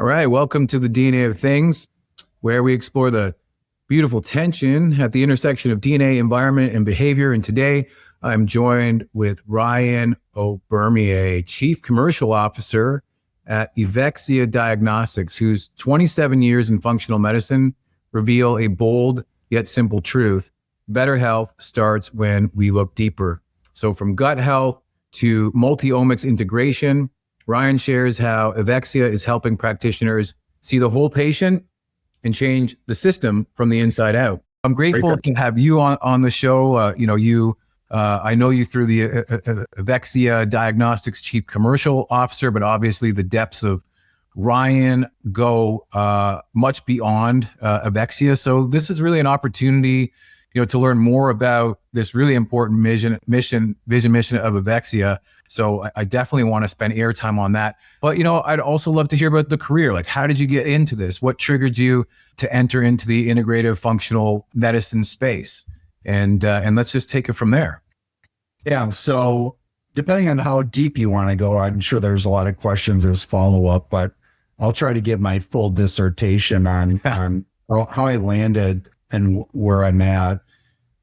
right, welcome to the DNA of Things, where we explore the beautiful tension at the intersection of DNA, environment, and behavior. And today, I'm joined with Ryan Obermeier, Chief Commercial Officer at Evexia Diagnostics, whose 27 years in functional medicine reveal a bold yet simple truth. Better health starts when we look deeper. So from gut health to multi-omics integration, Ryan shares how Evexia is helping practitioners see the whole patient and change the system from the inside out. I'm grateful to have you on the show. I know you through the Evexia Diagnostics Chief Commercial Officer, but obviously the depths of Ryan go much beyond Evexia. So this is really an opportunity, to learn more about this really important vision of Evexia. So I definitely want to spend airtime on that. But, I'd also love to hear about the career. Like, how did you get into this? What triggered you to enter into the integrative functional medicine space? And let's just take it from there. Yeah. So depending on how deep you want to go, I'm sure there's a lot of questions as follow-up, but I'll try to give my full dissertation on how I landed and where I'm at.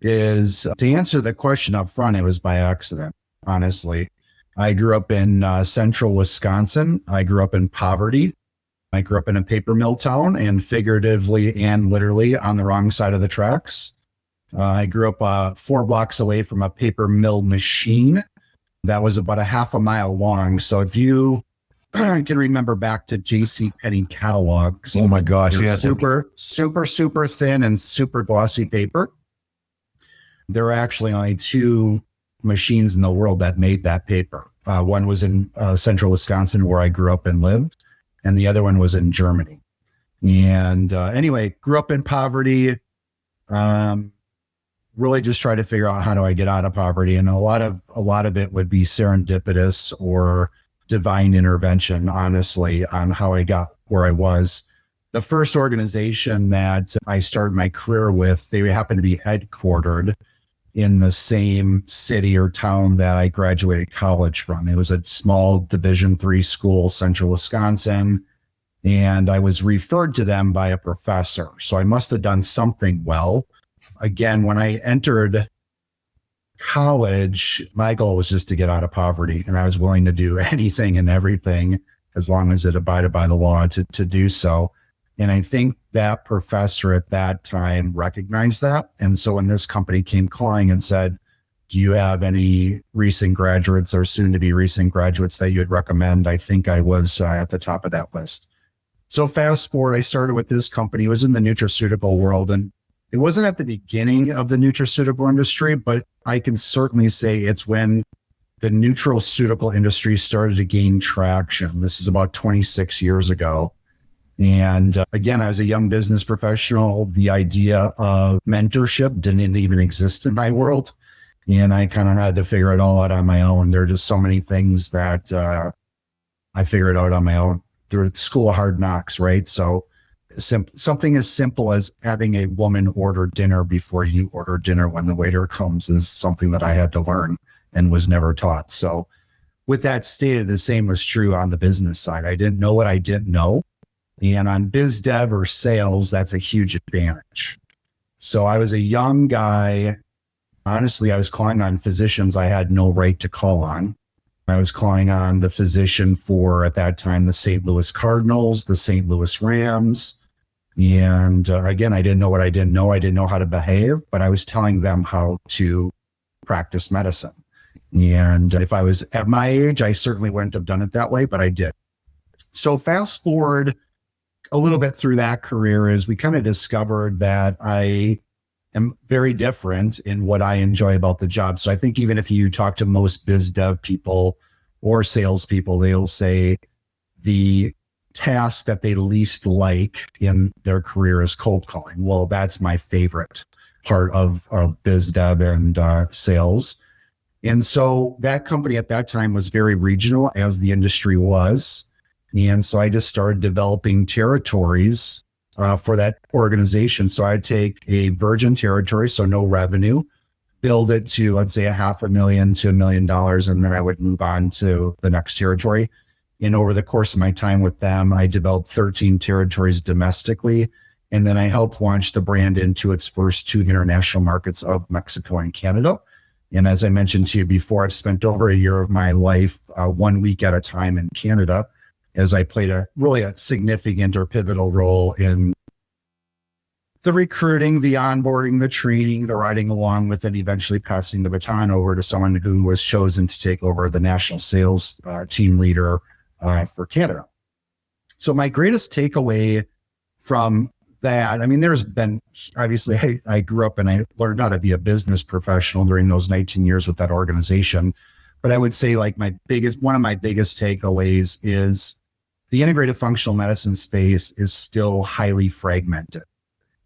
Is to answer the question up front, it was by accident, honestly. I grew up in central Wisconsin. I grew up in poverty. I grew up in a paper mill town, and figuratively and literally on the wrong side of the tracks. I grew up 4 blocks away from a paper mill machine that was about a half a mile long. So if you can remember back to JCPenney catalogs. Oh my gosh. Yeah. Super thin and super glossy paper. There are actually only 2 machines in the world that made that paper. One was in central Wisconsin, where I grew up and lived, and the other one was in Germany. And anyway, grew up in poverty. Really just try to figure out, how do I get out of poverty? And a lot of it would be serendipitous or divine intervention, honestly, on how I got where I was. The first organization that I started my career with, they happened to be headquartered in the same city or town that I graduated college from. It was a small Division III school, central Wisconsin, and I was referred to them by a professor. So I must have done something well. Again, when I entered college, my goal was just to get out of poverty, and I was willing to do anything and everything as long as it abided by the law to do so. And I think that professor at that time recognized that. And so when this company came calling and said, do you have any recent graduates or soon to be recent graduates that you would recommend? I think I was at the top of that list. So fast forward, I started with this company. It was in the nutraceutical world, and it wasn't at the beginning of the nutraceutical industry, but I can certainly say it's when the nutraceutical industry started to gain traction. This is about 26 years ago. And again, I was a young business professional. The idea of mentorship didn't even exist in my world. And I kind of had to figure it all out on my own. There are just so many things that I figured out on my own through the school of hard knocks, right? So something as simple as having a woman order dinner before you order dinner when the waiter comes is something that I had to learn and was never taught. So with that stated, the same was true on the business side. I didn't know what I didn't know. And on biz dev or sales, that's a huge advantage. So I was a young guy. Honestly, I was calling on physicians I had no right to call on. I was calling on the physician for, at that time, the St. Louis Cardinals, the St. Louis Rams. And again, I didn't know what I didn't know. I didn't know how to behave, but I was telling them how to practice medicine. And if I was at my age, I certainly wouldn't have done it that way, but I did. So fast forward a little bit through that career, is we kind of discovered that I am very different in what I enjoy about the job. So I think even if you talk to most biz dev people or salespeople, they'll say the task that they least like in their career is cold calling. Well, that's my favorite part of biz dev and sales. And so that company at that time was very regional, as the industry was. And so I just started developing territories for that organization. So I'd take a virgin territory, so no revenue, build it to, let's say, $500,000 to $1 million, and then I would move on to the next territory. And over the course of my time with them, I developed 13 territories domestically. And then I helped launch the brand into its first 2 international markets of Mexico and Canada. And as I mentioned to you before, I've spent over a year of my life, 1 week at a time in Canada, as I played a significant or pivotal role in the recruiting, the onboarding, the training, the riding along with it, eventually passing the baton over to someone who was chosen to take over the national sales team leader for Canada. So my greatest takeaway from that, I mean, there's been, obviously, I grew up and I learned how to be a business professional during those 19 years with that organization. But I would say like one of my biggest takeaways is the integrative functional medicine space is still highly fragmented.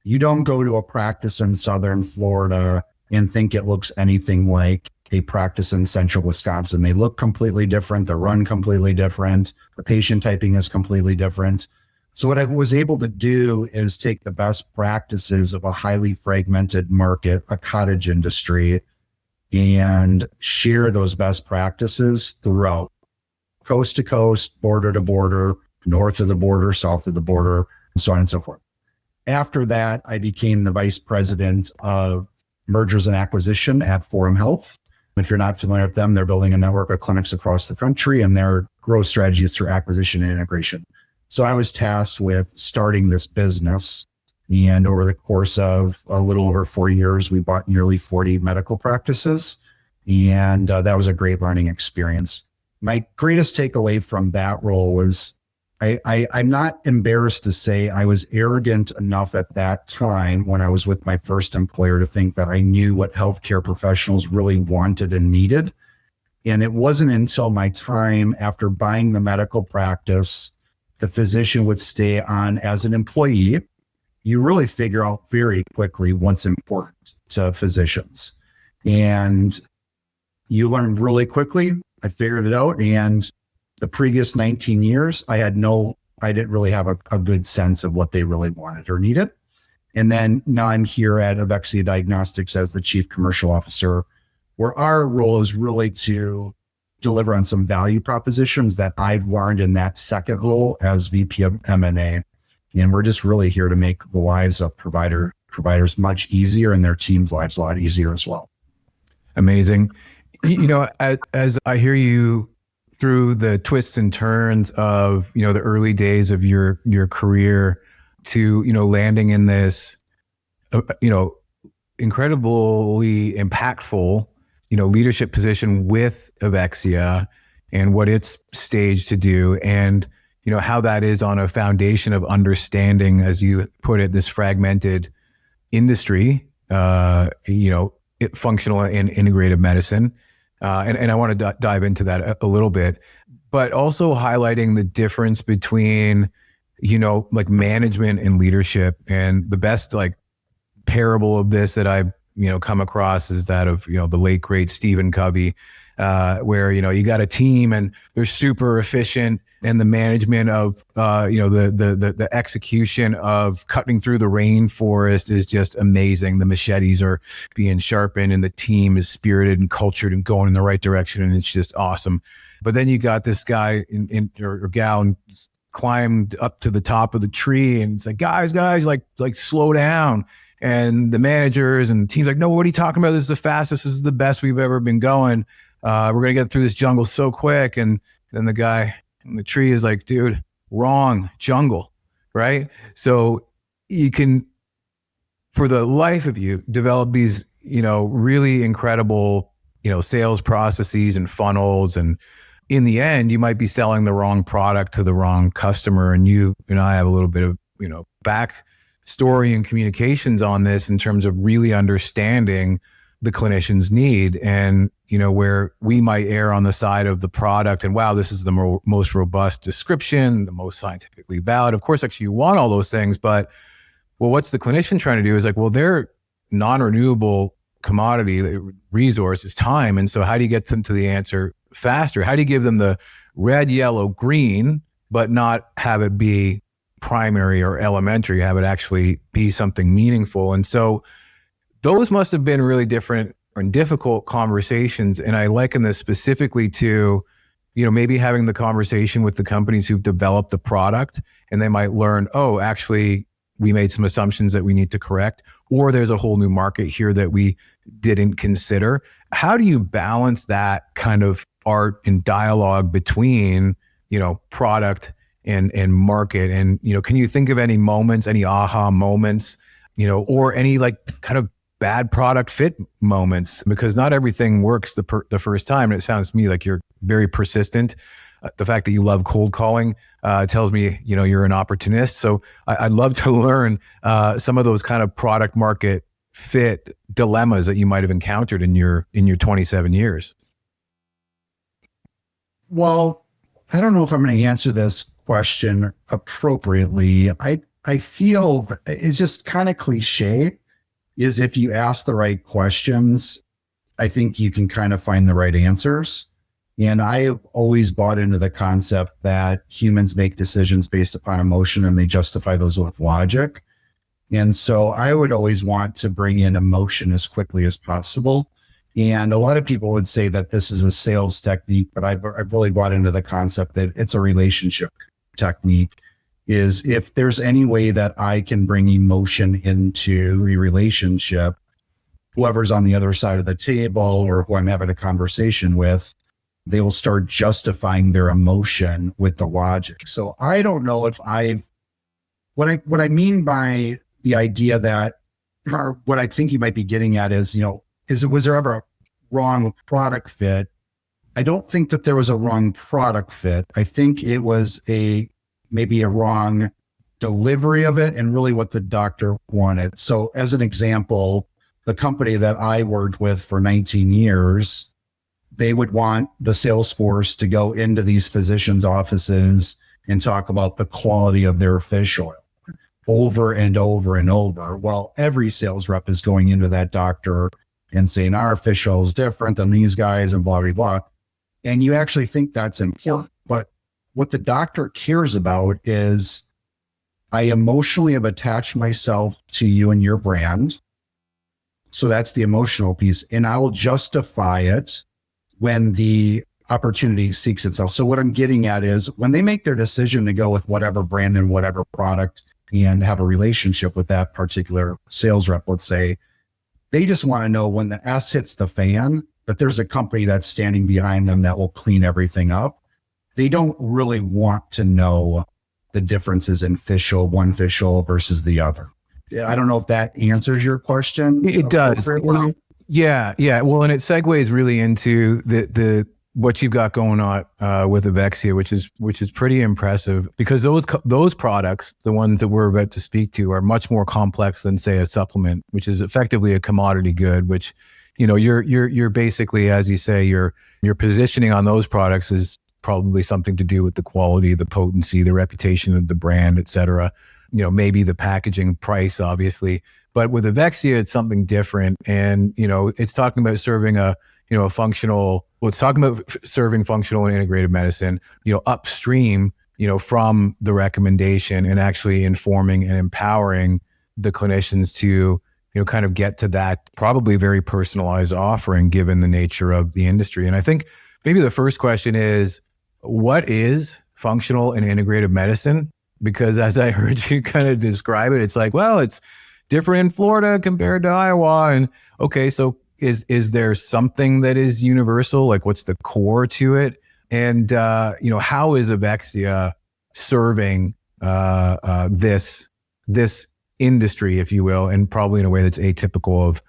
You don't go to a practice in Southern Florida and think it looks anything like a practice in Central Wisconsin. They look completely different. They're run completely different. The patient typing is completely different. So what I was able to do is take the best practices of a highly fragmented market, a cottage industry, and share those best practices throughout coast to coast, border to border, north of the border, south of the border, and so on and so forth. After that, I became the vice president of mergers and acquisition at Forum Health. If you're not familiar with them, they're building a network of clinics across the country, and their growth strategy is through acquisition and integration. So I was tasked with starting this business. And over the course of a little over 4 years, we bought nearly 40 medical practices. And that was a great learning experience. My greatest takeaway from that role was I'm not embarrassed to say I was arrogant enough at that time when I was with my first employer to think that I knew what healthcare professionals really wanted and needed. And it wasn't until my time after buying the medical practice, the physician would stay on as an employee. You really figure out very quickly what's important to physicians. And you learn really quickly. I figured it out. And the previous 19 years, I didn't really have a good sense of what they really wanted or needed. And then now I'm here at Evexia Diagnostics as the chief commercial officer, where our role is really to deliver on some value propositions that I've learned in that second role as VP of M&A. And we're just really here to make the lives of providers much easier and their teams' lives a lot easier as well. Amazing. You know, as I hear you through the twists and turns of, the early days of your career to, landing in this, incredibly impactful, leadership position with Evexia and what it's staged to do. And, how that is on a foundation of understanding, as you put it, this fragmented industry, functional and integrative medicine. And I want to dive into that a little bit, but also highlighting the difference between, like management and leadership. And the best parable of this that I've, come across is that of, the late great Stephen Covey, where, you got a team and they're super efficient, and the management of, the execution of cutting through the rainforest is just amazing. The machetes are being sharpened and the team is spirited and cultured and going in the right direction. And it's just awesome. But then you got this guy or gal and climbed up to the top of the tree and it's like, guys, like slow down. And the managers and the team's like, no, what are you talking about? This is the fastest. This is the best we've ever been going. We're going to get through this jungle so quick. And then the guy in the tree is like, dude, wrong jungle, right? So you can, for the life of you, develop these, really incredible, sales processes and funnels. And in the end, you might be selling the wrong product to the wrong customer. And you and I have a little bit of, back story and communications on this in terms of really understanding the clinician's need and, where we might err on the side of the product and, wow, this is the most robust description, the most scientifically valid. Of course, actually you want all those things, but well, what's the clinician trying to do is like, well, their non-renewable commodity resource is time. And so how do you get them to the answer faster? How do you give them the red, yellow, green, but not have it be primary or elementary, have it actually be something meaningful? And so those must have been really different and difficult conversations. And I liken this specifically to, maybe having the conversation with the companies who've developed the product, and they might learn, oh, actually, we made some assumptions that we need to correct, or there's a whole new market here that we didn't consider. How do you balance that kind of art and dialogue between, product and market? And, can you think of any moments, any aha moments, or any like kind of bad product fit moments? Because not everything works the first time. And it sounds to me like you're very persistent. The fact that you love cold calling tells me, you're an opportunist. So I'd love to learn some of those kind of product market fit dilemmas that you might have encountered in your 27 years. Well, I don't know if I'm going to answer this question appropriately. I feel it's just kind of cliche, is if you ask the right questions, I think you can kind of find the right answers. And I have always bought into the concept that humans make decisions based upon emotion, and they justify those with logic. And so I would always want to bring in emotion as quickly as possible. And a lot of people would say that this is a sales technique, but I've really bought into the concept that it's a relationship technique. Is if there's any way that I can bring emotion into a relationship, whoever's on the other side of the table or who I'm having a conversation with, they will start justifying their emotion with the logic. So I don't know if what I mean by the idea that, or what I think you might be getting at is, was there ever a wrong product fit? I don't think that there was a wrong product fit. I think it was maybe a wrong delivery of it and really what the doctor wanted. So as an example, the company that I worked with for 19 years, they would want the sales force to go into these physicians' offices and talk about the quality of their fish oil over and over and over. Well, every sales rep is going into that doctor and saying, our fish oil is different than these guys and blah, blah, blah. And you actually think that's important. But what the doctor cares about is, I emotionally have attached myself to you and your brand. So that's the emotional piece. And I will justify it when the opportunity seeks itself. So what I'm getting at is, when they make their decision to go with whatever brand and whatever product and have a relationship with that particular sales rep, let's say, they just want to know when the S hits the fan, that there's a company that's standing behind them that will clean everything up. They don't really want to know the differences in one fish oil versus the other. I don't know if that answers your question. It does. Yeah. Well, and it segues really into the what you've got going on with Evexia, which is pretty impressive, because those products, the ones that we're about to speak to, are much more complex than, say, a supplement, which is effectively a commodity good. Which, you're basically, as you say, your positioning on those products is probably something to do with the quality, the potency, the reputation of the brand, et cetera. Maybe the packaging, price, obviously. But with Evexia, it's something different. And, it's talking about serving it's talking about serving functional and integrative medicine, upstream, from the recommendation, and actually informing and empowering the clinicians to, kind of get to that probably very personalized offering, given the nature of the industry. And I think maybe the first question is, what is functional and integrative medicine? Because as I heard you kind of describe it, it's like, well, it's different in Florida compared to Iowa. And okay, so is there something that is universal? Like, what's the core to it? And, how is Evexia serving this industry, if you will, and probably in a way that's atypical of,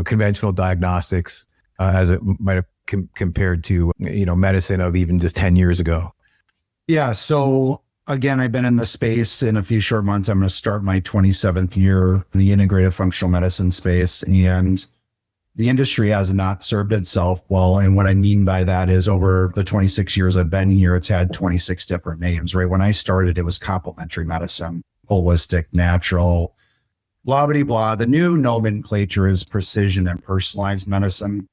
conventional diagnostics as it might have compared to, medicine of even just 10 years ago? Yeah. So again, I've been in the space. In a few short months, I'm going to start my 27th year in the integrative functional medicine space. And the industry has not served itself well. And what I mean by that is, over the 26 years I've been here, it's had 26 different names, right? When I started, it was complementary medicine, holistic, natural, blah, blah, blah. The new nomenclature is precision and personalized medicine.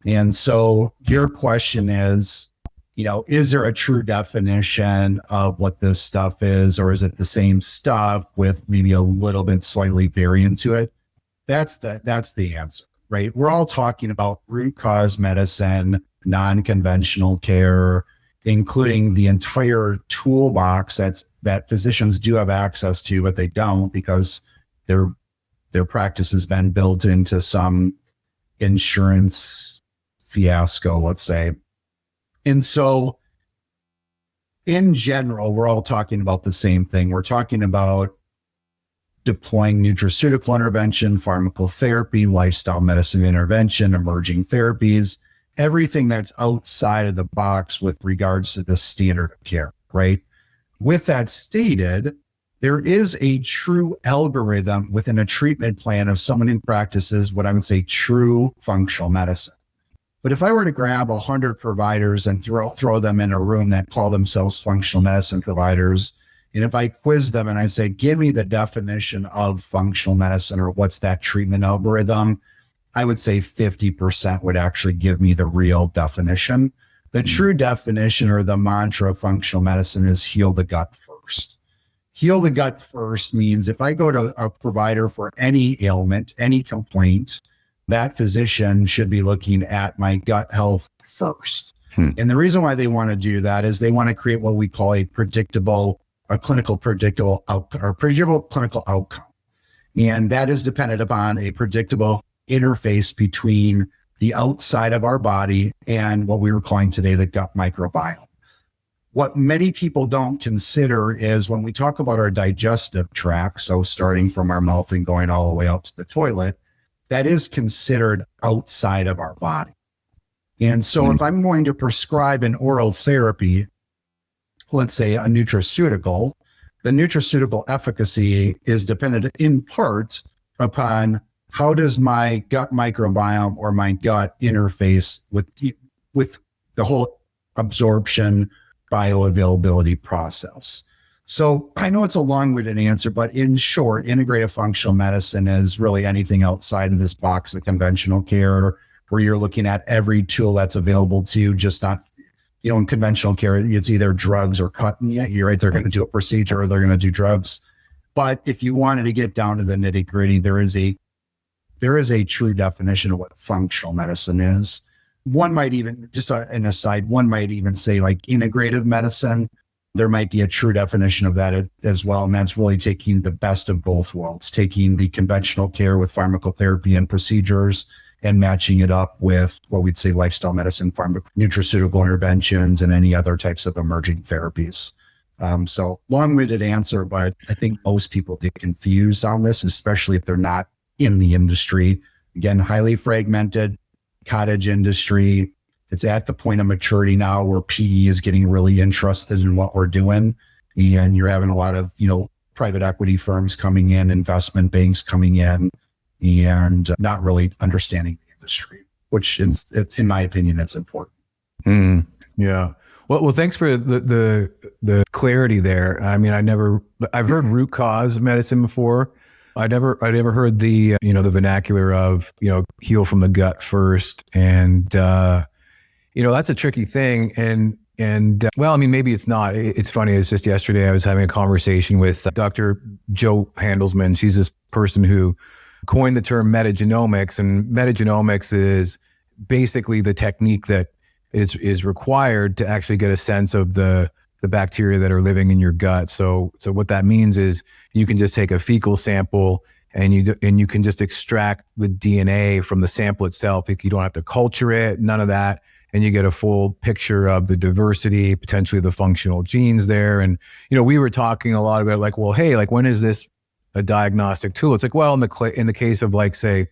And so your question is, is there a true definition of what this stuff is, or is it the same stuff with maybe a little bit slightly variant to it? That's the answer, right? We're all talking about root cause medicine, non-conventional care, including the entire toolbox that physicians do have access to, but they don't because their practice has been built into some insurance fiasco, let's say. And so in general, we're all talking about the same thing. We're talking about deploying nutraceutical intervention, pharmacotherapy, lifestyle medicine intervention, emerging therapies, everything that's outside of the box with regards to the standard of care, right? With that stated, there is a true algorithm within a treatment plan of someone who practices what I would say true functional medicine. But if I were to grab 100 providers and throw them in a room that call themselves functional medicine providers, and if I quiz them and I say, give me the definition of functional medicine or what's that treatment algorithm, I would say 50% would actually give me the real definition. The true definition or the mantra of functional medicine is heal the gut first. Heal the gut first means if I go to a provider for any ailment, any complaint, that physician should be looking at my gut health first. And the reason why they want to do that is they want to create what we call a clinical predictable clinical outcome. And that is dependent upon a predictable interface between the outside of our body and what we were calling today the gut microbiome. What many people don't consider is when we talk about our digestive tract, so starting from our mouth and going all the way out to the toilet, that is considered outside of our body. And so if I'm going to prescribe an oral therapy, let's say a nutraceutical, the nutraceutical efficacy is dependent in part upon how does my gut microbiome or my gut interface with the whole absorption bioavailability process. So I know it's a long-winded answer, but in short, integrative functional medicine is really anything outside of this box of conventional care where you're looking at every tool that's available to you, just not, in conventional care, it's either drugs or cutting. Yeah, you're right. They're going to do a procedure or they're going to do drugs. But if you wanted to get down to the nitty gritty, there is a true definition of what functional medicine is. One might even, just an aside, one might even say like integrative medicine. There might be a true definition of that as well. And that's really taking the best of both worlds, taking the conventional care with pharmacotherapy and procedures and matching it up with what we'd say lifestyle medicine, nutraceutical interventions, and any other types of emerging therapies. So long-winded answer, but I think most people get confused on this, especially if they're not in the industry. Again, highly fragmented, cottage industry. It's at the point of maturity now where PE is getting really interested in what we're doing. And you're having a lot of, private equity firms coming in, investment banks coming in, and not really understanding the industry, which is, in my opinion, it's important. Yeah. Well, thanks for the clarity there. I mean, I've heard root cause medicine before. I never heard the vernacular of, heal from the gut first. And, that's a tricky thing. And well, I mean, maybe it's not. It's funny. It's just yesterday I was having a conversation with Dr. Jo Handelsman. She's this person who coined the term metagenomics, and metagenomics is basically the technique that is required to actually get a sense of the bacteria that are living in your gut. So what that means is you can just take a fecal sample and you can just extract the DNA from the sample itself. You don't have to culture it, none of that. And you get a full picture of the diversity, potentially the functional genes there. And, we were talking a lot about like, well, hey, like when is this a diagnostic tool? It's like, well, in the case of like, say,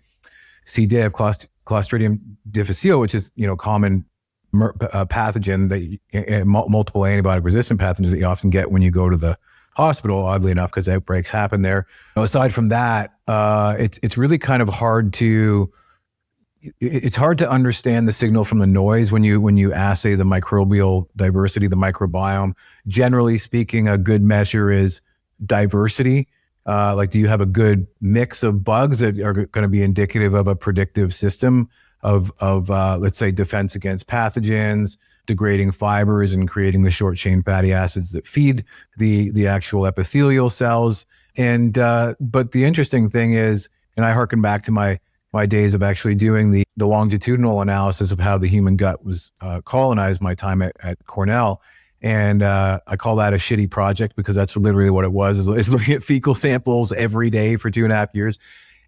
C. diff, Clostridium difficile, which is, common pathogen that multiple antibiotic resistant pathogens that you often get when you go to the hospital, oddly enough, because outbreaks happen there. Aside from that, it's really kind of hard to understand the signal from the noise when you assay the microbial diversity, the microbiome. Generally speaking, a good measure is diversity. Like, do you have a good mix of bugs that are going to be indicative of a predictive system of let's say, defense against pathogens, degrading fibers, and creating the short chain fatty acids that feed the actual epithelial cells. And but the interesting thing is, and I harken back to my my days of actually doing the longitudinal analysis of how the human gut was colonized, my time at Cornell. And I call that a shitty project because that's literally what it was, is looking at fecal samples every day for 2.5 years.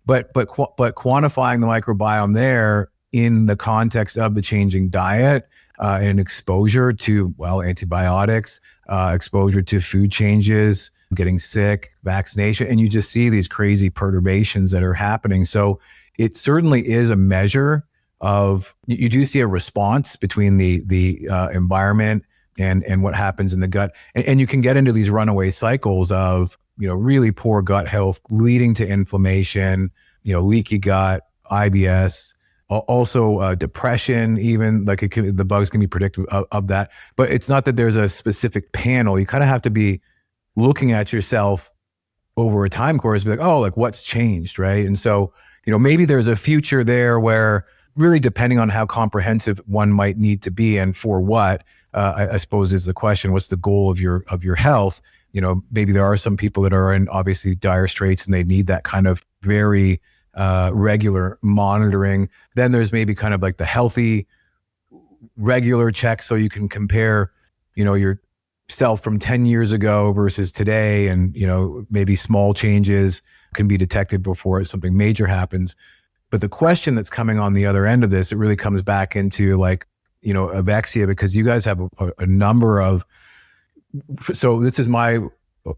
But quantifying the microbiome there in the context of the changing diet and exposure to, antibiotics, exposure to food changes, getting sick, vaccination, and you just see these crazy perturbations that are happening. So it certainly is a measure of, you do see a response between the environment and what happens in the gut. And you can get into these runaway cycles of, really poor gut health leading to inflammation, leaky gut, IBS, also depression, even like the bugs can be predictive of that. But it's not that there's a specific panel. You kind of have to be looking at yourself over a time course, be like, what's changed, right? And so, maybe there's a future there where really depending on how comprehensive one might need to be and for what, I suppose is the question, what's the goal of your health? Maybe there are some people that are in obviously dire straits and they need that kind of very regular monitoring. Then there's maybe kind of like the healthy regular check, so you can compare, yourself from 10 years ago versus today, and maybe small changes can be detected before something major happens. But the question that's coming on the other end of this, it really comes back into Evexia, because you guys have a number of, so this is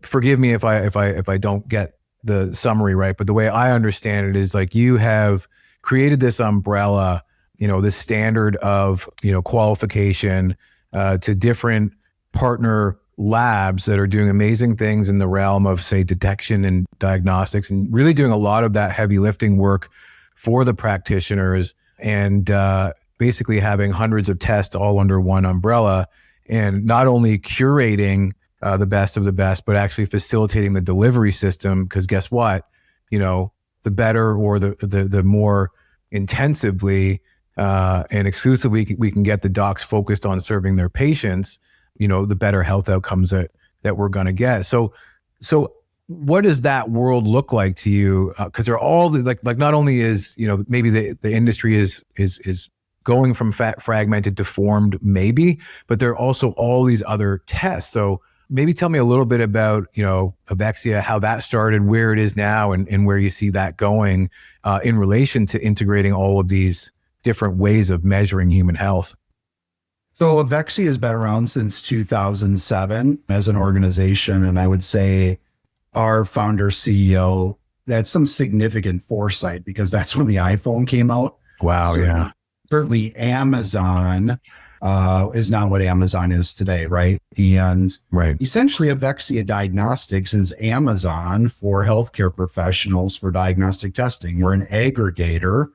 forgive me if I don't get the summary right, but the way I understand it is like you have created this umbrella, this standard of, qualification to different partner labs that are doing amazing things in the realm of, say, detection and diagnostics, and really doing a lot of that heavy lifting work for the practitioners, and basically having hundreds of tests all under one umbrella, and not only curating the best of the best, but actually facilitating the delivery system. Because guess what? The better or the more intensively and exclusively we can get the docs focused on serving their patients, the better health outcomes that we're going to get. So what does that world look like to you? Because they're all like not only is, maybe the industry is going from fragmented to formed, maybe, but there are also all these other tests. So maybe tell me a little bit about, Evexia, how that started, where it is now, and where you see that going in relation to integrating all of these different ways of measuring human health. So Evexia has been around since 2007 as an organization. And I would say our founder CEO had some significant foresight, because that's when the iPhone came out. Wow. So yeah. Certainly Amazon is not what Amazon is today, right? And essentially Evexia Diagnostics is Amazon for healthcare professionals for diagnostic testing. We're an aggregator,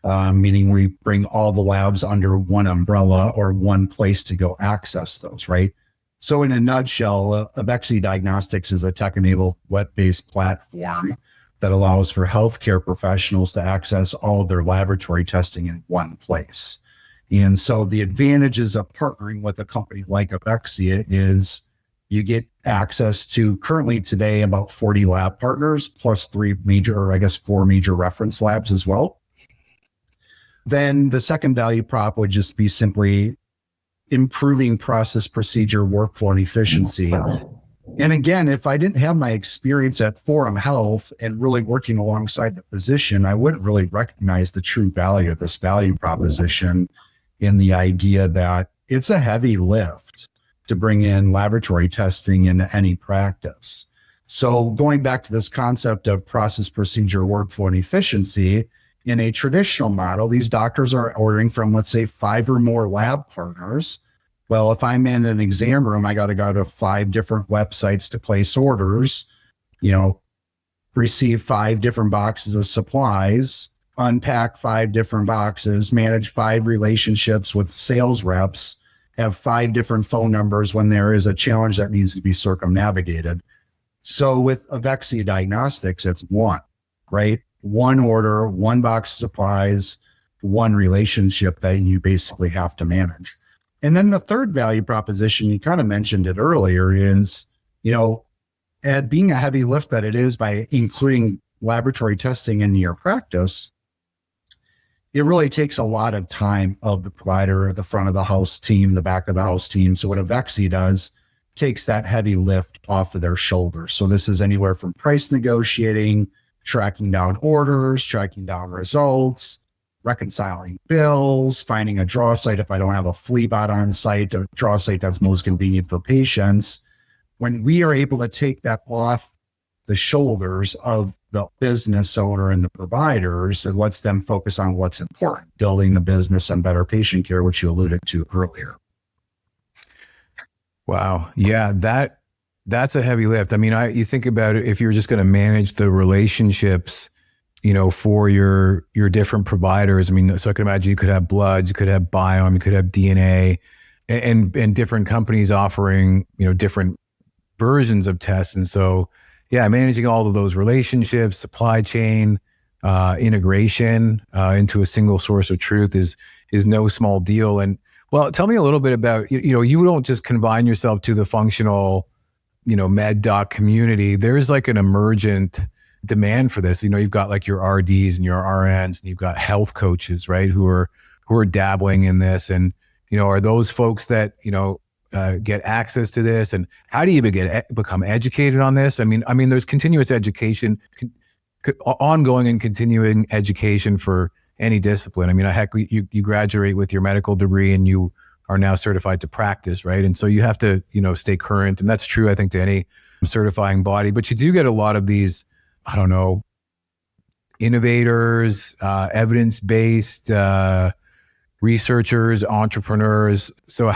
meaning we bring all the labs under one umbrella or one place to go access those, right? So in a nutshell, Evexia Diagnostics is a tech-enabled web-based platform that allows for healthcare professionals to access all of their laboratory testing in one place. And so the advantages of partnering with a company like Evexia is you get access to, currently today, about 40 lab partners, plus 4 major reference labs as well. Then the second value prop would just be simply improving process, procedure, workflow, and efficiency. And again, if I didn't have my experience at Forum Health and really working alongside the physician, I wouldn't really recognize the true value of this value proposition, in the idea that it's a heavy lift to bring in laboratory testing into any practice. So going back to this concept of process, procedure, workflow, and efficiency, in a traditional model, these doctors are ordering from, let's say, 5 or more lab partners. Well, if I'm in an exam room, I got to go to 5 different websites to place orders, receive 5 different boxes of supplies, unpack 5 different boxes, manage 5 relationships with sales reps, have 5 different phone numbers when there is a challenge that needs to be circumnavigated. So with Evexia Diagnostics, it's one, right? One order, one box of supplies, one relationship that you basically have to manage. And then the third value proposition, you kind of mentioned it earlier, is, at being a heavy lift that it is by including laboratory testing into your practice, it really takes a lot of time of the provider, the front of the house team, the back of the house team. So what Evexia does takes that heavy lift off of their shoulders. So this is anywhere from price negotiating, tracking down orders, tracking down results, reconciling bills, finding a draw site if I don't have a flea bot on site, a draw site that's most convenient for patients. When we are able to take that off the shoulders of the business owner and the providers, it lets them focus on what's important, building the business and better patient care, which you alluded to earlier. Wow. Yeah, that's a heavy lift. I mean, you think about it, if you're just going to manage the relationships, for your different providers. I mean, so I can imagine you could have bloods, you could have biome, you could have DNA, and different companies offering, different versions of tests. And so, yeah, managing all of those relationships, supply chain, integration into a single source of truth is no small deal. And well, tell me a little bit about, you don't just confine yourself to the functional, med doc community. There's like an emergent demand for this. You've got like your RDs and your RNs, and you've got health coaches, right? Who are dabbling in this. And, are those folks that, get access to this? And how do you become educated on this? I mean, there's continuous education, ongoing and continuing education for any discipline. I mean, heck, you graduate with your medical degree and you are now certified to practice, right? And so you have to, stay current. And that's true, I think, to any certifying body. But you do get a lot of these, I don't know, innovators, evidence-based researchers, entrepreneurs. So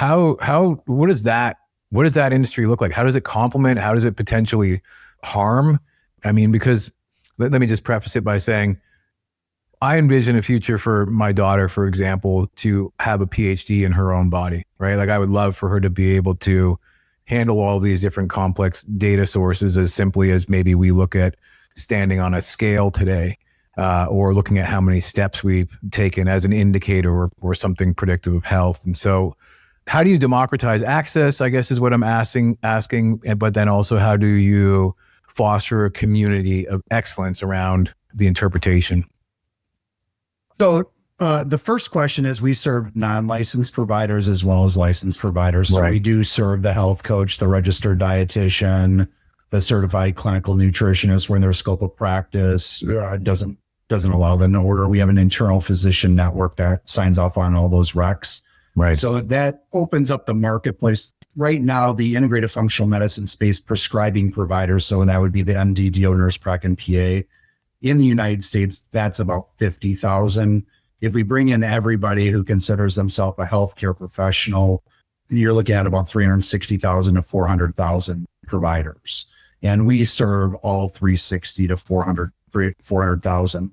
what does that industry look like? How does it complement? How does it potentially harm? I mean, because let me just preface it by saying, I envision a future for my daughter, for example, to have a PhD in her own body, right? Like I would love for her to be able to handle all these different complex data sources as simply as maybe we look at standing on a scale today, or looking at how many steps we've taken as an indicator or something predictive of health. And so how do you democratize access, I guess, is what I'm asking, but then also how do you foster a community of excellence around the interpretation? So the first question is, we serve non-licensed providers as well as licensed providers. So we do serve the health coach, the registered dietitian, the certified clinical nutritionist when their scope of practice doesn't allow them to order. We have an internal physician network that signs off on all those recs. Right. So that opens up the marketplace. Right now, the integrative functional medicine space prescribing providers, so that would be the MD, DO, nurse prac, and PA. In the United States, that's about 50,000. If we bring in everybody who considers themselves a healthcare professional, you're looking at about 360,000 to 400,000 providers. And we serve all 360 to 400,000.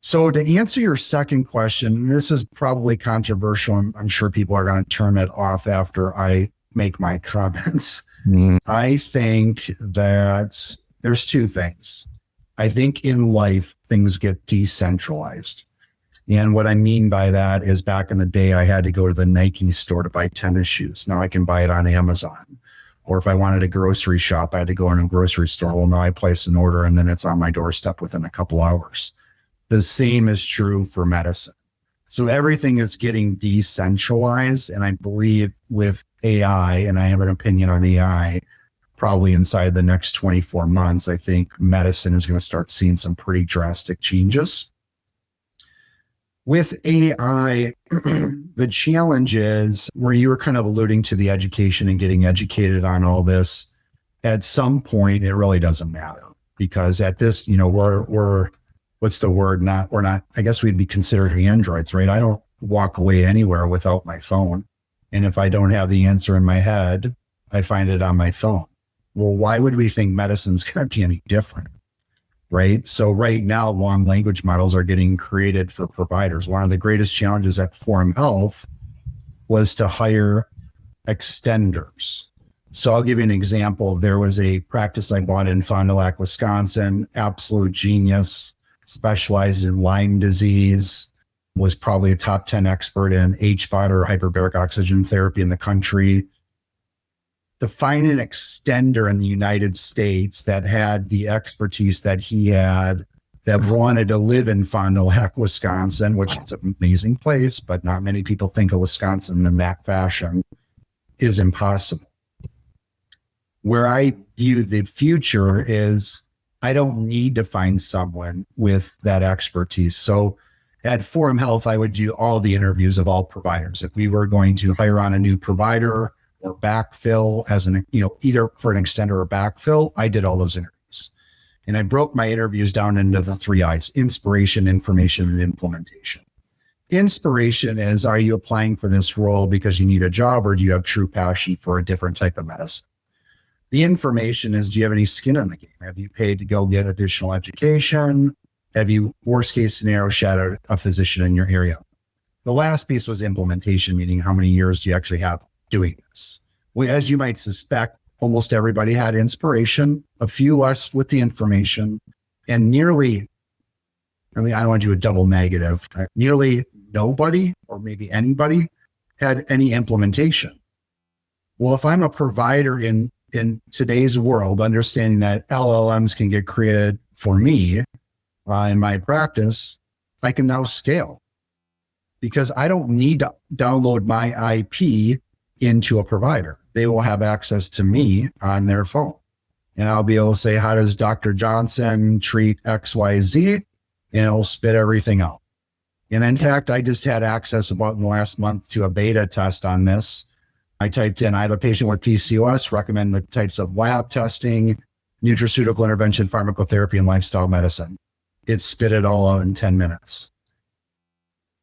So to answer your second question, this is probably controversial. I'm sure people are going to turn it off after I make my comments. I think that there's two things. I think in life, things get decentralized. And what I mean by that is, back in the day, I had to go to the Nike store to buy tennis shoes. Now I can buy it on Amazon. Or if I wanted a grocery shop, I had to go in a grocery store. Well, now I place an order and then it's on my doorstep within a couple hours. The same is true for medicine. So everything is getting decentralized. And I believe with AI, and I have an opinion on AI, probably inside the next 24 months, I think medicine is going to start seeing some pretty drastic changes. With AI, the challenge is, where you were kind of alluding to the education and getting educated on all this, at some point, it really doesn't matter, because at this, we're what's the word? We're not, I guess we'd be considered androids, right? I don't walk away anywhere without my phone. And if I don't have the answer in my head, I find it on my phone. Well, why would we think medicine's going to be any different? Right? So right now, long language models are getting created for providers. One of the greatest challenges at Forum Health was to hire extenders. So I'll give you an example. There was a practice I bought in Fond du Lac, Wisconsin, absolute genius, specialized in Lyme disease, was probably a top 10 expert in HBOT, or hyperbaric oxygen therapy, in the country. To find an extender in the United States that had the expertise that he had that wanted to live in Fond du Lac, Wisconsin, which is an amazing place, but not many people think of Wisconsin in that fashion, is impossible. Where I view the future is I don't need to find someone with that expertise. So at Forum Health, I would do all the interviews of all providers. If we were going to hire on a new provider or backfill as an, either for an extender or backfill, I did all those interviews. And I broke my interviews down into the 3 I's: inspiration, information, and implementation. Inspiration is, are you applying for this role because you need a job, or do you have true passion for a different type of medicine? The information is, do you have any skin in the game? Have you paid to go get additional education? Have you, worst case scenario, shadowed a physician in your area? The last piece was implementation, meaning how many years do you actually have doing this? Well, as you might suspect, almost everybody had inspiration, a few less with the information, and I don't want to do a double negative, nearly nobody or maybe anybody had any implementation. Well, if I'm a provider in today's world, understanding that LLMs can get created for me in my practice, I can now scale because I don't need to download my IP into a provider. They will have access to me on their phone. And I'll be able to say, how does Dr. Johnson treat XYZ? And it'll spit everything out. And in fact, I just had access about in the last month to a beta test on this. I typed in, I have a patient with PCOS, recommend the types of lab testing, nutraceutical intervention, pharmacotherapy, and lifestyle medicine. It spit it all out in 10 minutes.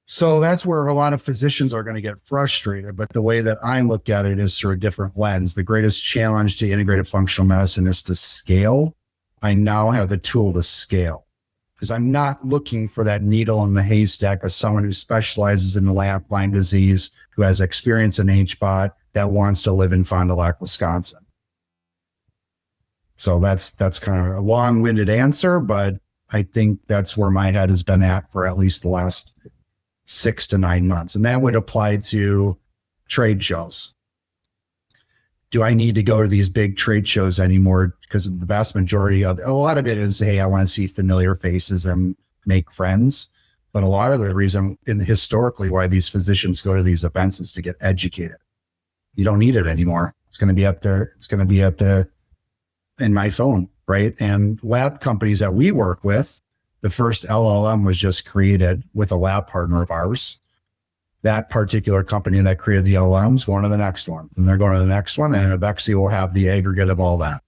So that's where a lot of physicians are going to get frustrated. But the way that I look at it is through a different lens. The greatest challenge to integrative functional medicine is to scale. I now have the tool to scale because I'm not looking for that needle in the haystack as someone who specializes in Lyme disease, who has experience in HBOT, that wants to live in Fond du Lac, Wisconsin. So that's kind of a long-winded answer, but I think that's where my head has been at for at least the last 6 to 9 months. And that would apply to trade shows. Do I need to go to these big trade shows anymore? Because the vast majority of a lot of it is, hey, I want to see familiar faces and make friends. But a lot of the reason historically why these physicians go to these events is to get educated. You don't need it anymore. It's going to be in my phone, right? And lab companies that we work with, the first LLM was just created with a lab partner of ours. That particular company that created the LLMs going to the next one, and they're going to the next one, and Evexia will have the aggregate of all that.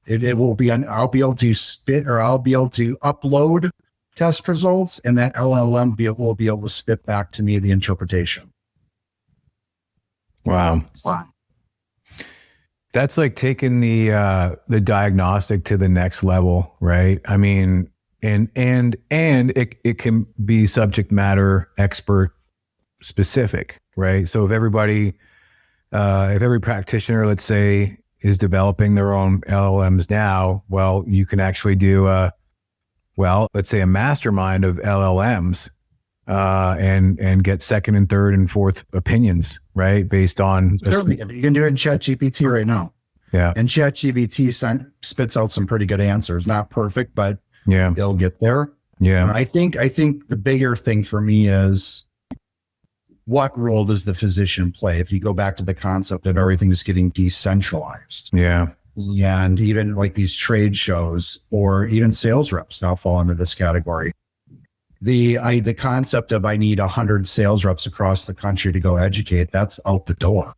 It will be I'll be able to upload test results, and that LLM will be able to spit back to me the interpretation. Wow. That's like taking the diagnostic to the next level, right? I mean, and it can be subject matter expert specific, right? So if every practitioner, let's say, is developing their own LLMs now, well, you can actually do let's say a mastermind of LLMs, and get second and third and fourth opinions, right? Based on certainly, you can do it in ChatGPT right now. Yeah, and ChatGPT spits out some pretty good answers. Not perfect, but yeah, they'll get there. Yeah, I think the bigger thing for me is, what role does the physician play? If you go back to the concept of everything is getting decentralized. Yeah. And even like these trade shows or even sales reps now fall into this category. The concept of I need 100 sales reps across the country to go educate, that's out the door.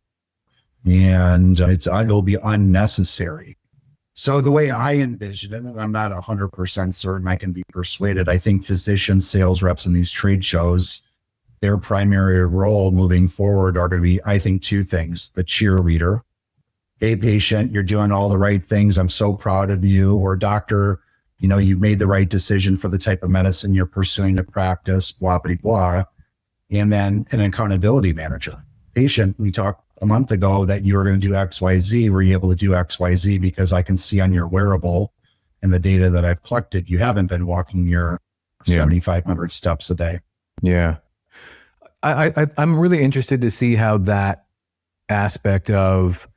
And it'll be unnecessary. So the way I envision it, and I'm not 100% certain I can be persuaded, I think physicians, sales reps in these trade shows, their primary role moving forward are going to be, I think, 2 things. The cheerleader. Hey, patient, you're doing all the right things. I'm so proud of you. Or doctor, you've made the right decision for the type of medicine you're pursuing to practice, blah, blah, blah. And then an accountability manager. Patient, we talked a month ago that you were going to do XYZ. Were you able to do XYZ? Because I can see on your wearable and the data that I've collected, you haven't been walking your 7,500 steps a day. Yeah. I'm really interested to see how that aspect of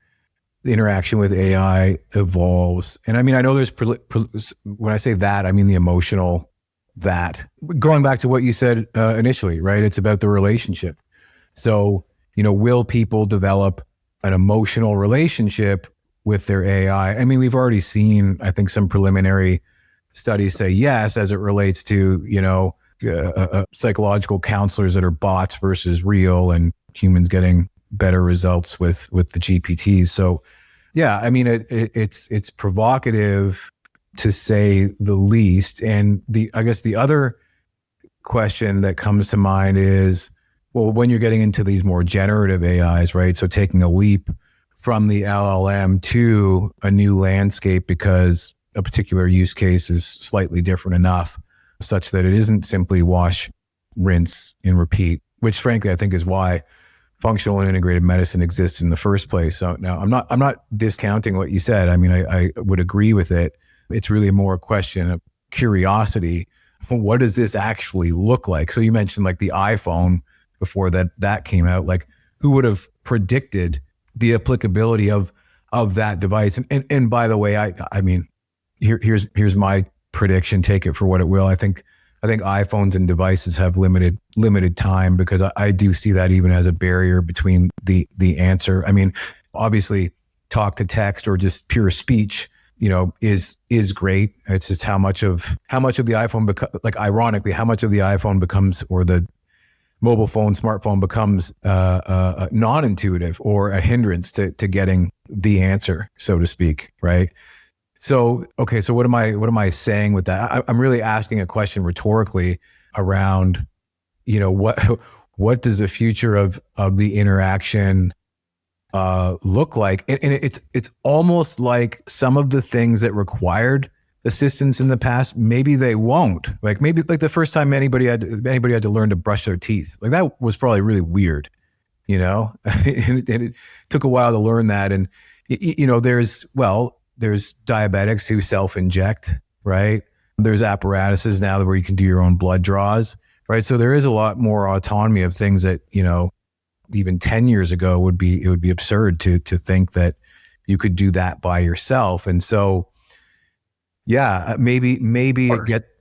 the interaction with AI evolves. And I mean, I know there's, when I say that, I mean the emotional that. Going back to what you said initially, right? It's about the relationship. So, will people develop an emotional relationship with their AI? I mean, we've already seen, I think, some preliminary studies say yes, as it relates to, psychological counselors that are bots versus real, and humans getting better results with the GPTs. So yeah, I mean, it's provocative to say the least. And I guess the other question that comes to mind is, well, when you're getting into these more generative AIs, right? So taking a leap from the LLM to a new landscape because a particular use case is slightly different enough such that it isn't simply wash, rinse, and repeat, which frankly, I think is why functional and integrated medicine exists in the first place. So now I'm not discounting what you said. I mean, I would agree with it. It's really more a question of curiosity. What does this actually look like? So you mentioned like the iPhone before that came out. Like, who would have predicted the applicability of that device? And by the way, I mean, here's my prediction. Take it for what it will. I think iPhones and devices have limited time, because I do see that even as a barrier between the answer. I mean, obviously, talk to text or just pure speech, is great. It's just how much of the iPhone ironically, how much of the iPhone becomes, or the mobile phone, smartphone becomes non-intuitive or a hindrance to getting the answer, so to speak, right? So, okay, so what am I saying with that? I'm really asking a question rhetorically around, what does the future of the interaction look like? And it's almost like some of the things that required assistance in the past, maybe they won't. Like maybe like the first time anybody had to learn to brush their teeth, like that was probably really weird, and it took a while to learn that. And there's diabetics who self-inject, right? There's apparatuses now where you can do your own blood draws, right? So there is a lot more autonomy of things that, even 10 years ago it would be absurd to think that you could do that by yourself. And so, yeah, maybe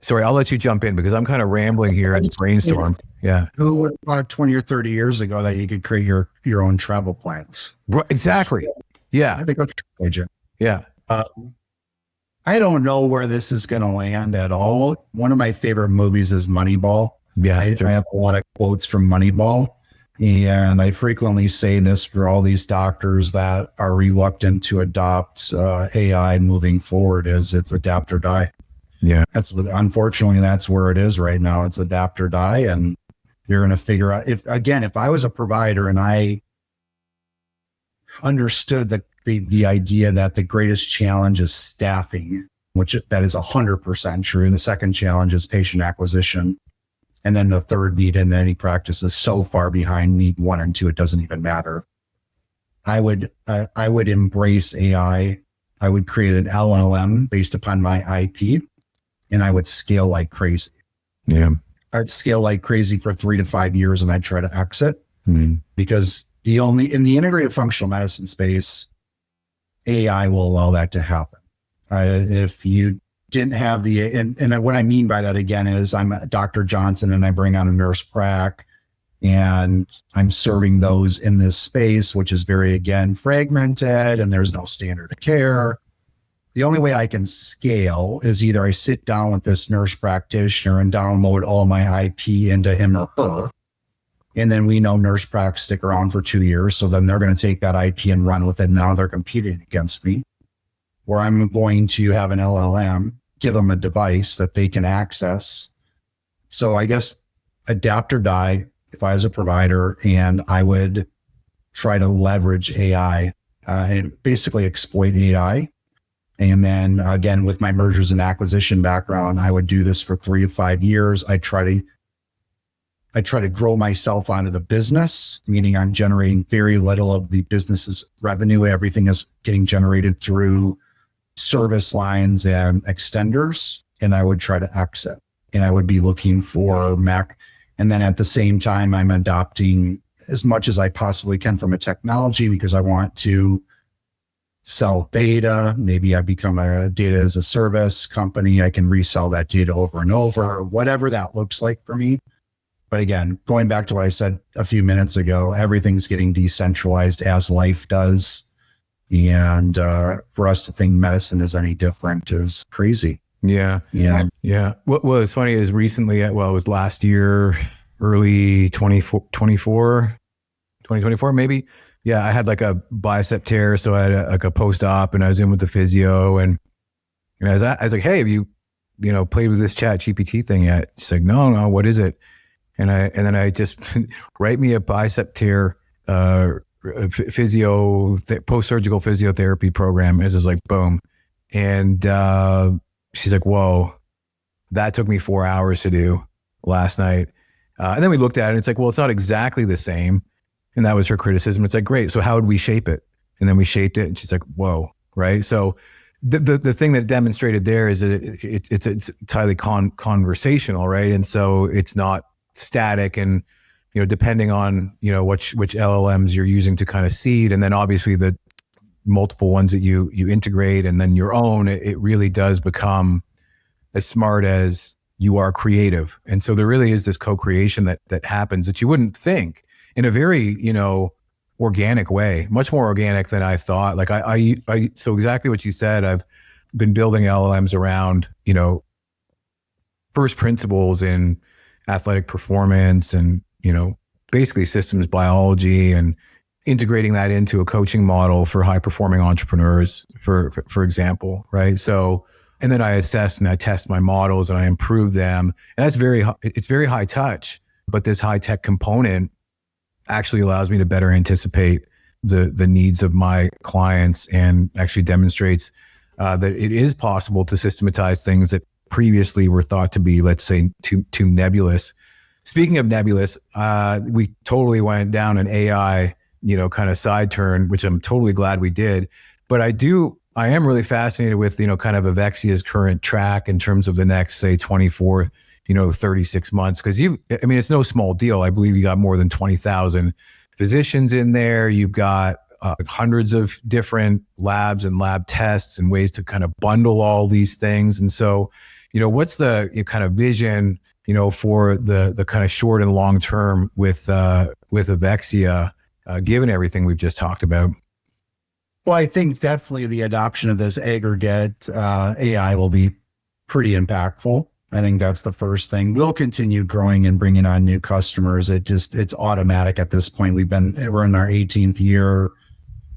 sorry, I'll let you jump in because I'm kind of rambling here and brainstorm. Yeah. Who would have thought 20 or 30 years ago that you could create your own travel plans? Right, exactly. Yeah. I think that's agent. Yeah. I don't know where this is going to land at all. One of my favorite movies is Moneyball. Yeah, I have a lot of quotes from Moneyball, and I frequently say this for all these doctors that are reluctant to adopt AI moving forward: is it's adapt or die. Yeah, unfortunately that's where it is right now. It's adapt or die, and you're going to figure out if I was a provider and I understood the idea that the greatest challenge is staffing, which that is 100% true. The second challenge is patient acquisition. And then the third need in any practice is so far behind need 1 and 2, it doesn't even matter. I would embrace AI. I would create an LLM based upon my IP, and I would scale like crazy. Yeah. I'd scale like crazy for 3 to 5 years, and I'd try to exit because in the integrative functional medicine space, AI will allow that to happen. If you didn't have and what I mean by that again is I'm Dr. Johnson and I bring on a nurse prac and I'm serving those in this space, which is very, again, fragmented and there's no standard of care. The only way I can scale is either I sit down with this nurse practitioner and download all my IP into him or her. And then we know nurse pracs stick around for 2 years. So then they're going to take that IP and run with it. Now they're competing against me. Or I'm going to have an LLM, give them a device that they can access. So I guess adapt or die if I was a provider, and I would try to leverage AI and basically exploit AI. And then again, with my mergers and acquisition background, I would do this for 3 to 5 years. I try to grow myself onto the business, meaning I'm generating very little of the business's revenue. Everything is getting generated through service lines and extenders. And I would try to exit, and I would be looking for Mac. And then at the same time, I'm adopting as much as I possibly can from a technology because I want to sell data. Maybe I become a data as a service company. I can resell that data over and over, whatever that looks like for me. But again, going back to what I said a few minutes ago, everything's getting decentralized as life does. And for us to think medicine is any different is crazy. Yeah. What was funny is recently, it was last year, early 2024, maybe. Yeah, I had like a bicep tear, so I had a post-op, and I was in with the physio, and I was like, "Hey, have you played with this Chat GPT thing yet?" She's like, "No, what is it?" And then I just write me a bicep tear post-surgical physiotherapy program. It's just like boom, and she's like, "Whoa, that took me 4 hours to do last night." And then we looked at it, and it's like, well, it's not exactly the same. And that was her criticism. It's like, great. So how would we shape it? And then we shaped it, and she's like, whoa. Right. So the thing that demonstrated there is that it's highly conversational. Right. And so it's not static, and, depending on, which LLMs you're using to kind of seed, and then obviously the multiple ones that you integrate, and then your own, it really does become as smart as you are creative. And so there really is this co-creation that happens that you wouldn't think, in a very, organic way, much more organic than I thought. Like so exactly what you said, I've been building LLMs around, first principles in athletic performance and, basically systems biology, and integrating that into a coaching model for high performing entrepreneurs, for example. Right. So, and then I assess and I test my models and I improve them. And it's very high touch, but this high tech component actually allows me to better anticipate the needs of my clients, and actually demonstrates that it is possible to systematize things that previously were thought to be, let's say, too nebulous. Speaking of nebulous, we totally went down an AI, kind of side turn, which I'm totally glad we did. But I am really fascinated with, kind of Evexia's current track in terms of the next, say, 24, 36 months. Because it's no small deal. I believe you got more than 20,000 physicians in there. You've got hundreds of different labs and lab tests and ways to kind of bundle all these things. And so, what's the kind of vision, for the kind of short and long term with Evexia, given everything we've just talked about? Well, I think definitely the adoption of this aggregate AI will be pretty impactful. I think that's the first thing. We'll continue growing and bringing on new customers. It's automatic at this point. We're in our 18th year.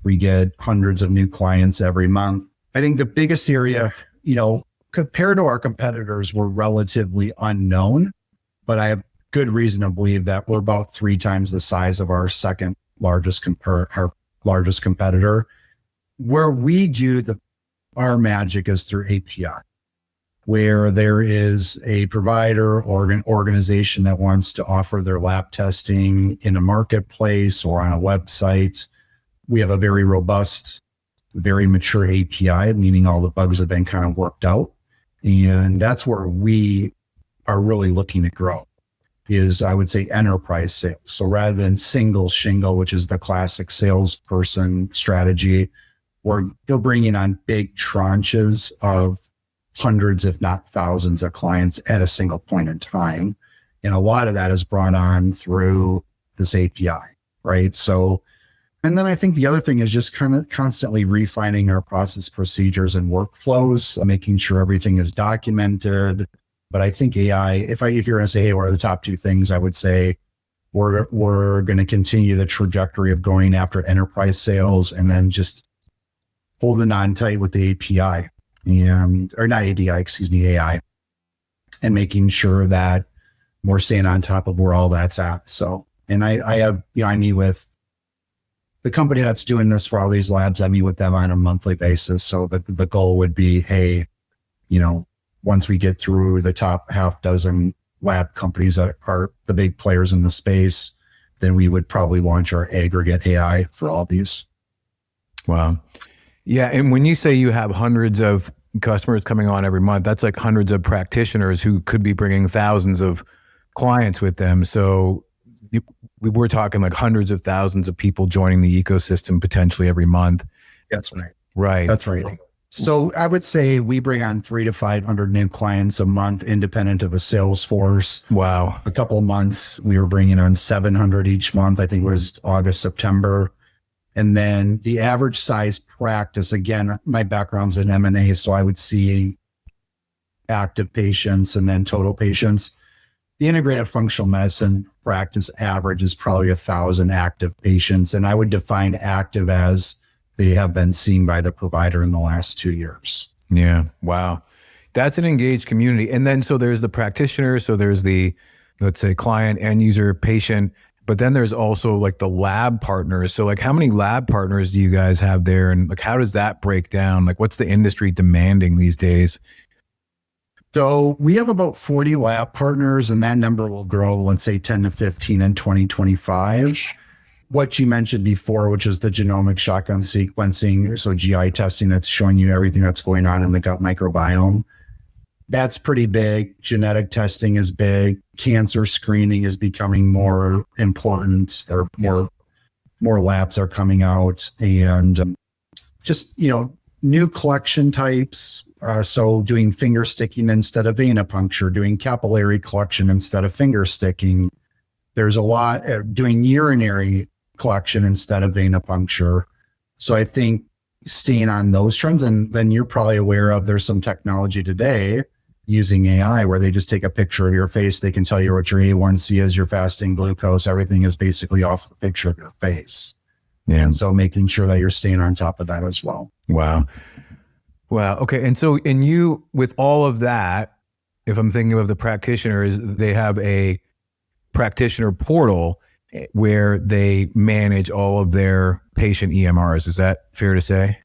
We get hundreds of new clients every month. I think the biggest area, compared to our competitors, we're relatively unknown, but I have good reason to believe that we're about 3 times the size of our second largest competitor. Where we do our magic is through API, where there is a provider or an organization that wants to offer their lab testing in a marketplace or on a website. We have a very robust, very mature API, meaning all the bugs have been kind of worked out. And that's where we are really looking to grow, is, I would say, enterprise sales. So rather than single shingle, which is the classic salesperson strategy, we're bringing on big tranches of hundreds, if not thousands of clients at a single point in time. And a lot of that is brought on through this API, right? So, and then I think the other thing is just kind of constantly refining our process, procedures, and workflows, making sure everything is documented. But I think AI, if you're going to say, hey, what are the top 2 things, I would say we're going to continue the trajectory of going after enterprise sales, and then just holding on tight with the API. AI, and making sure that we're staying on top of where all that's at. So, and I meet with the company that's doing this for all these labs. I meet with them on a monthly basis. So the goal would be, hey, once we get through the top half dozen lab companies that are the big players in the space, then we would probably launch our aggregate AI for all these. Wow. Yeah. And when you say you have hundreds of customers coming on every month, that's like hundreds of practitioners who could be bringing thousands of clients with them. So we're talking like hundreds of thousands of people joining the ecosystem potentially every month. That's right. Right. That's right. So I would say we bring on 300 to 500 new clients a month, independent of a sales force. Wow. A couple of months, we were bringing on 700 each month. I think it was August, September. And then the average size practice, again, my background's in M&A, so I would see active patients and then total patients. The integrative functional medicine practice average is probably 1,000 active patients. And I would define active as they have been seen by the provider in the last 2 years. Yeah. Wow. That's an engaged community. And then, so there's the practitioner. So there's the, let's say, client, end user, patient, but then there's also like the lab partners. So like, how many lab partners do you guys have there? And like, how does that break down? Like, what's the industry demanding these days? So we have about 40 lab partners, and that number will grow, let's say 10 to 15 in 2025. What you mentioned before, which is the genomic shotgun sequencing, so GI testing that's showing you everything that's going on in the gut microbiome. That's pretty big. Genetic testing is big. Cancer screening is becoming more important, or more labs are coming out, and just, new collection types. So doing finger sticking instead of venipuncture, doing capillary collection instead of finger sticking. There's a lot doing urinary collection instead of venipuncture. So I think staying on those trends, and then you're probably aware of, there's some technology today using AI where they just take a picture of your face. They can tell you what your A1C is, your fasting glucose, everything is basically off the picture of your face. Yeah. And so making sure that you're staying on top of that as well. Wow. Okay. And so, you, with all of that, if I'm thinking of the practitioners, they have a practitioner portal where they manage all of their patient EMRs. Is that fair to say?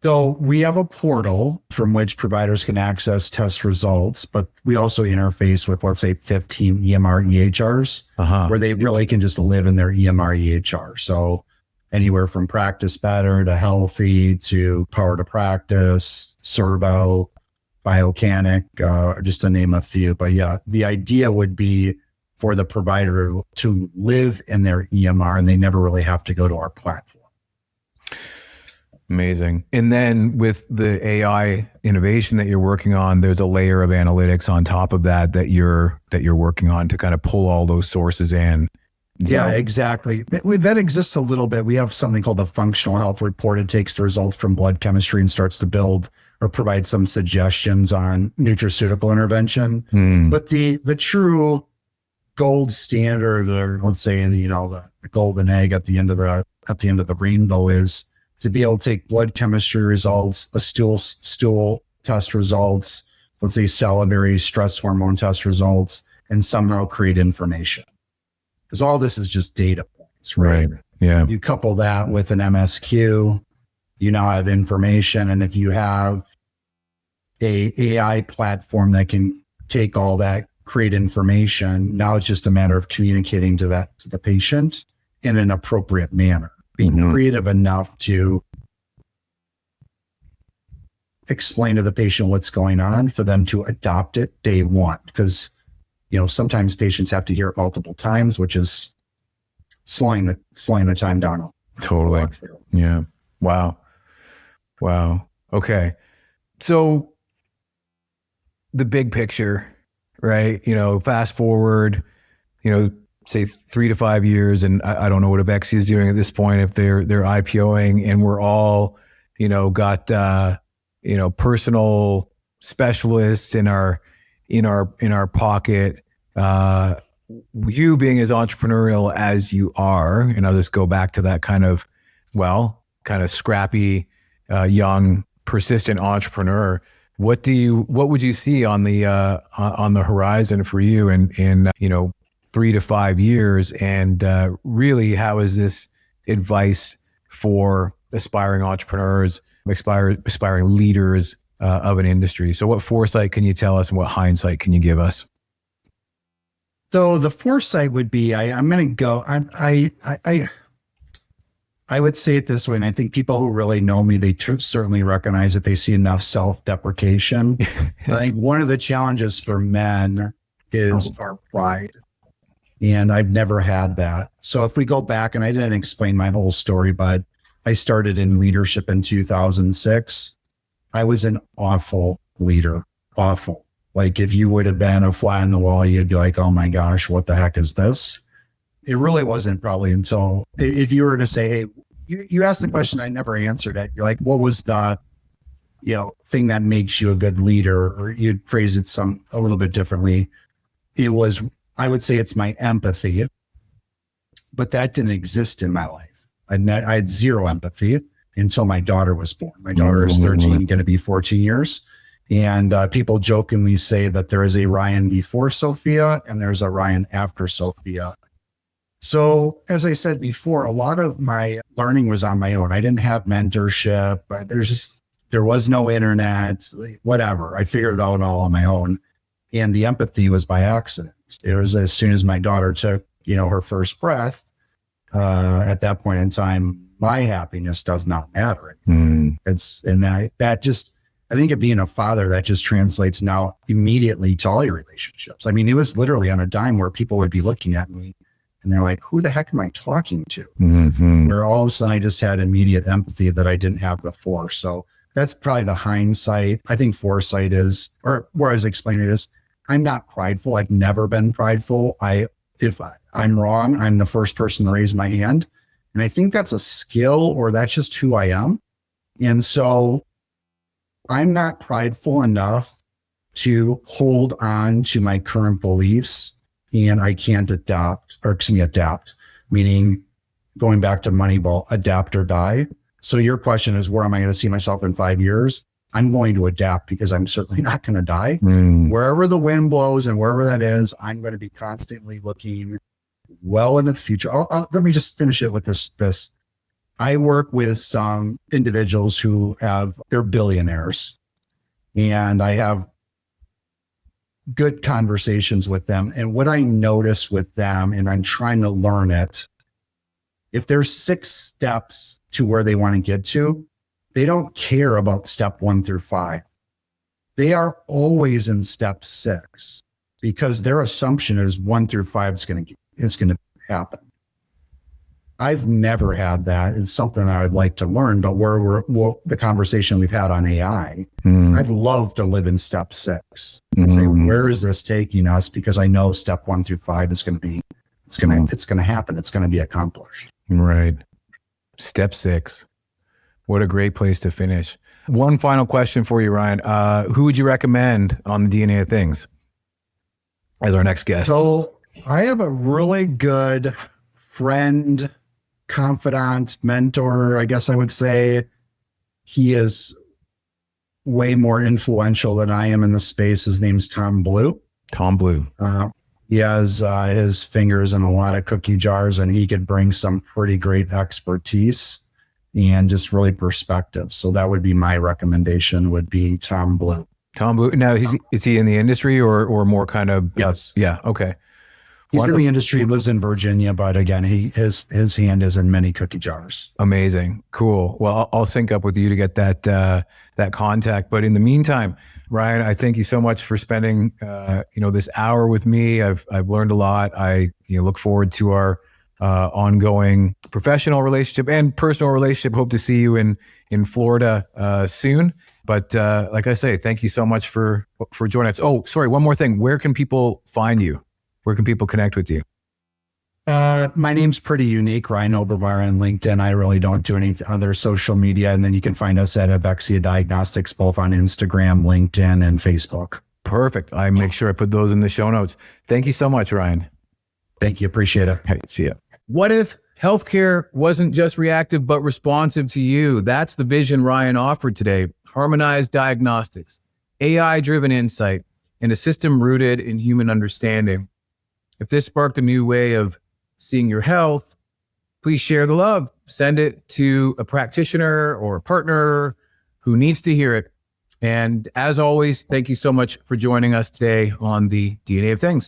So we have a portal from which providers can access test results, but we also interface with, let's say, 15 EMR EHRs, where they really can just live in their EMR EHR. So anywhere from Practice Better to Healthy to Power to Practice, Servo, Biocanic, just to name a few. But yeah, the idea would be for the provider to live in their EMR and they never really have to go to our platform. Amazing. And then with the AI innovation that you're working on, there's a layer of analytics on top of that you're working on to kind of pull all those sources in. Yeah, exactly. That exists a little bit. We have something called the functional health report. It takes the results from blood chemistry and starts to build or provide some suggestions on nutraceutical intervention. But the true gold standard, or let's say the golden egg at the end of the rainbow, is to be able to take blood chemistry results, a stool test results, let's say salivary stress hormone test results, and somehow create information. Because all this is just data points, right? Yeah. You couple that with an MSQ, you now have information. And if you have a AI platform that can take all that, create information, now it's just a matter of communicating to the patient in an appropriate manner, being creative enough to explain to the patient what's going on for them to adopt it day one. Because sometimes patients have to hear it multiple times, which is slowing the time down. Totally. Yeah. Wow. Okay. So the big picture, right? Fast forward, say 3 to 5 years, and I don't know what Evexia is doing at this point, if they're IPOing, and we're all, got, personal specialists in our pocket. You being as entrepreneurial as you are, and I'll just go back to that kind of scrappy, young, persistent entrepreneur. What would you see on the horizon for you in 3 to 5 years? And really, how is this advice for aspiring entrepreneurs, aspiring leaders of an industry? So what foresight can you tell us, and what hindsight can you give us? So the foresight would be, I'm going to go, I would say it this way, and I think people who really know me, they certainly recognize that they see enough self-deprecation. I think one of the challenges for men is our pride. And I've never had that. So if we go back, and I didn't explain my whole story, but I started in leadership in 2006. I was an awful leader, awful. Like if you would have been a fly on the wall, you'd be like, oh my gosh, what the heck is this? It really wasn't probably until, if you were to say, hey, you asked the question, I never answered it. You're like, what was the, thing that makes you a good leader? Or you'd phrase it a little bit differently. It was, I would say it's my empathy, but that didn't exist in my life. I had zero empathy until my daughter was born. My daughter is 13, going to be 14 years. And people jokingly say that there is a Ryan before Sophia and there's a Ryan after Sophia. So as I said before, a lot of my learning was on my own. I didn't have mentorship. There was no internet, whatever. I figured it out all on my own. And the empathy was by accident. It was as soon as my daughter took, her first breath, at that point in time, my happiness does not matter. I think of being a father, that just translates now immediately to all your relationships. I mean, it was literally on a dime where people would be looking at me and they're like, who the heck am I talking to? Where all of a sudden I just had immediate empathy that I didn't have before. So that's probably the hindsight. I think foresight is, or where I was explaining it is, I'm not prideful. I've never been prideful. If I'm wrong, I'm the first person to raise my hand. And I think that's a skill, or that's just who I am. And so I'm not prideful enough to hold on to my current beliefs, and I can't adapt, meaning going back to Moneyball, adapt or die. So your question is, where am I going to see myself in 5 years? I'm going to adapt because I'm certainly not going to die. Wherever the wind blows and wherever that is, I'm going to be constantly looking well into the future. Let me just finish it with this. I work with some individuals who they're billionaires, and I have good conversations with them. And what I notice with them, and I'm trying to learn it, if there's 6 steps to where they want to get to, they don't care about step 1 through 5. They are always in step 6 because their assumption is 1 through 5 is going to happen. I've never had that. It's something I would like to learn, but the conversation we've had on AI, I'd love to live in step 6 and say, where is this taking us? Because I know step 1 through 5 is going to be, it's going to happen. It's going to be accomplished. Right. Step 6. What a great place to finish. One final question for you, Ryan. Who would you recommend on the DNA of Things as our next guest? So I have a really good friend, confidant, mentor, I guess I would say. He is way more influential than I am in the space. His name's Tom Blue. Tom Blue. He has his fingers in a lot of cookie jars, and he could bring some pretty great expertise and just really perspective. So that would be my recommendation, would be Tom Blue. Tom Blue. Now, is he in the industry or more kind of? Yes. Yeah. Okay. He's in the industry, lives in Virginia, but again, his hand is in many cookie jars. Amazing. Cool. Well, I'll sync up with you to get that contact. But in the meantime, Ryan, I thank you so much for spending this hour with me. I've learned a lot. I look forward to our ongoing professional relationship and personal relationship. Hope to see you in Florida soon. But like I say, thank you so much for joining us. Oh, sorry, one more thing. Where can people find you? Where can people connect with you? My name's pretty unique, Ryan Obermeier on LinkedIn. I really don't do any other social media. And then you can find us at Evexia Diagnostics, both on Instagram, LinkedIn, and Facebook. Perfect. I make sure I put those in the show notes. Thank you so much, Ryan. Thank you. Appreciate it. Hey, see ya. What if healthcare wasn't just reactive, but responsive to you? That's the vision Ryan offered today. Harmonized diagnostics, AI-driven insight, and a system rooted in human understanding. If this sparked a new way of seeing your health, please share the love. Send it to a practitioner or a partner who needs to hear it. And as always, thank you so much for joining us today on the DNA of Things.